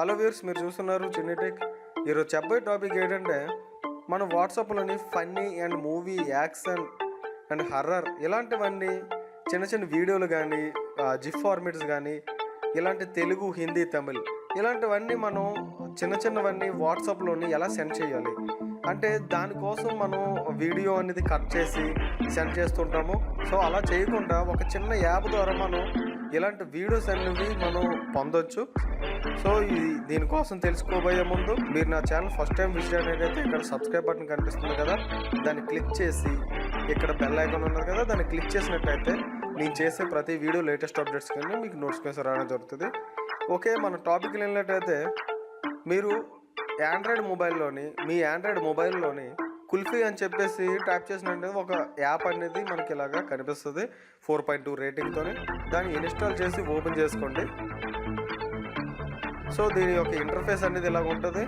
Hello viewers, మీరు చూస్తున్నారు చిన్ని టెక్. ఈరోజు చెప్పబోయే టాపిక్ ఏంటంటే, మన వాట్సాప్లోని funny and movie action and horror ఇలాంటివన్నీ చిన్న చిన్న వీడియోలు కానీ జిఫ్ ఫార్మేట్స్ కానీ ఇలాంటి తెలుగు, హిందీ, తమిళ్ ఇలాంటివన్నీ మనం చిన్నవన్నీ వాట్సాప్లోని ఎలా సెండ్ చేయాలి అంటే దానికోసం మనం వీడియో అనేది కట్ చేసి సెండ్ చేస్తుంటాము. సో అలా చేయకుండా ఒక చిన్న యాప్ ద్వారా మనం ఇలాంటి వీడియోస్ అనేవి మనం పొందొచ్చు. సో దీనికోసం తెలుసుకోబోయే ముందు మీరు నా ఛానల్ ఫస్ట్ టైం విజిట్ అయినట్టయితే ఇక్కడ సబ్స్క్రైబ్ బటన్ కనిపిస్తుంది కదా, దాన్ని క్లిక్ చేసి ఇక్కడ బెల్ ఐకాన్ ఉన్నది కదా, దాన్ని క్లిక్ చేసినట్టయితే నేను చేసే ప్రతి వీడియో లేటెస్ట్ అప్డేట్స్ కానీ మీకు నోటిఫికేషన్ రావడం జరుగుతుంది. ఓకే, మన టాపిక్ వెళ్ళినట్టయితే మీరు మీ ఆండ్రాయిడ్ మొబైల్లోని కుల్ఫీ అని చెప్పేసి ట్యాప్ చేసినట్టు ఒక యాప్ అనేది మనకి ఇలాగా కనిపిస్తుంది 4.2 రేటింగ్తో. దాన్ని ఇన్స్టాల్ చేసి ఓపెన్ చేసుకోండి. సో దీని యొక్క ఇంటర్ఫేస్ అనేది ఇలాగ ఉంటుంది.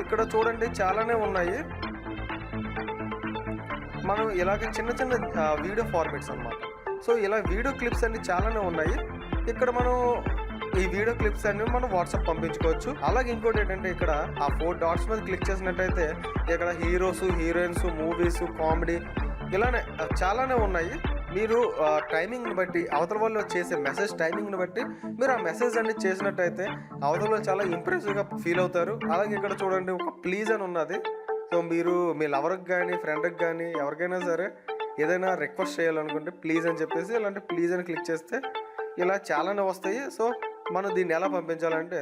ఇక్కడ చూడండి చాలానే ఉన్నాయి. మనం ఇలాగ చిన్న వీడియో ఫార్మేట్స్ అన్నమాట. సో ఇలా వీడియో క్లిప్స్ అన్ని చాలానే ఉన్నాయి. ఇక్కడ మనం ఈ వీడియో క్లిప్స్ అన్ని మనం వాట్సాప్ పంపించుకోవచ్చు. అలాగే ఇంకోటి ఏంటంటే, ఇక్కడ ఆ 4 డాట్స్ మీద క్లిక్ చేసినట్టయితే ఇక్కడ హీరోస్, హీరోయిన్స్, మూవీస్, కామెడీ ఇలానే చాలానే ఉన్నాయి. మీరు టైమింగ్ని బట్టి అవతల వాళ్ళు చేసే మెసేజ్ టైమింగ్ని బట్టి మీరు ఆ మెసేజ్ అనేది చేసినట్టయితే అవతల వాళ్ళు చాలా ఇంప్రెసివ్గా ఫీల్ అవుతారు. అలాగే ఇక్కడ చూడండి ఒక ప్లీజ్ అని ఉన్నది. సో మీరు మీ లవర్కి కానీ ఫ్రెండ్కి కానీ ఎవరికైనా సరే ఏదైనా రిక్వెస్ట్ చేయాలనుకుంటే ప్లీజ్ అని చెప్పేసి ఇలాంటి ప్లీజ్ అని క్లిక్ చేస్తే ఇలా చాలానే వస్తాయి. సో మనం దీన్ని ఎలా పంపించాలంటే,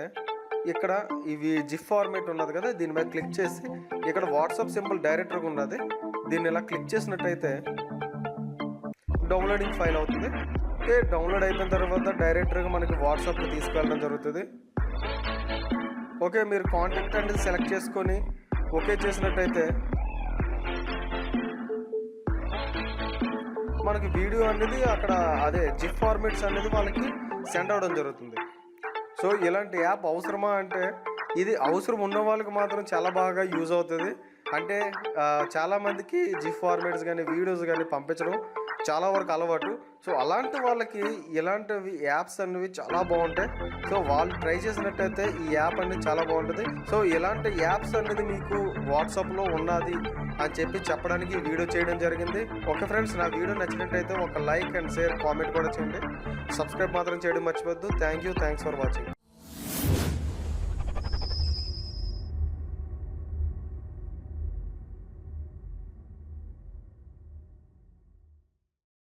ఇక్కడ ఇవి జిఫ్ ఫార్మేట్ ఉన్నది కదా, దీని మీద క్లిక్ చేసి ఇక్కడ వాట్సాప్ సింబల్ డైరెక్ట్గా ఉన్నది, దీన్ని ఇలా క్లిక్ చేసినట్టయితే డౌన్లోడింగ్ ఫైల్ అవుతుంది. ఓకే, డౌన్లోడ్ అయిపోయిన తర్వాత డైరెక్ట్గా మనకి వాట్సాప్కి తీసుకెళ్ళడం జరుగుతుంది. ఓకే, మీరు కాంటాక్ట్ అనేది సెలెక్ట్ చేసుకొని ఓకే చేసినట్టయితే మనకి వీడియో అనేది అక్కడ అదే జిఫ్ ఫార్మేట్స్ అనేది వాళ్ళకి సెండ్ అవ్వడం జరుగుతుంది. సో ఇలాంటి యాప్ అవసరమా అంటే, ఇది అవసరం ఉన్న వాళ్ళకి మాత్రం చాలా బాగా యూజ్ అవుతుంది. అంటే చాలామందికి జిఫ్ ఫార్మేట్స్ కానీ వీడియోస్ కానీ పంపించడం చాలా వరకు అలవాటు. సో అలాంటి వాళ్ళకి ఇలాంటివి యాప్స్ అనేవి చాలా బాగుంటాయి. సో వాళ్ళు ట్రై చేసినట్టయితే ఈ యాప్ అనేది చాలా బాగుంటుంది. సో ఇలాంటి యాప్స్ అనేది మీకు వాట్సాప్లో ఉన్నది అని చెప్పడానికి ఈ వీడియో చేయడం జరిగింది. ఓకే ఫ్రెండ్స్, నా వీడియో నచ్చినట్టయితే ఒక లైక్ అండ్ షేర్, కామెంట్ కూడా చేయండి. సబ్స్క్రైబ్ మాత్రం చేయడం మర్చిపోద్దు. Thanks for watching.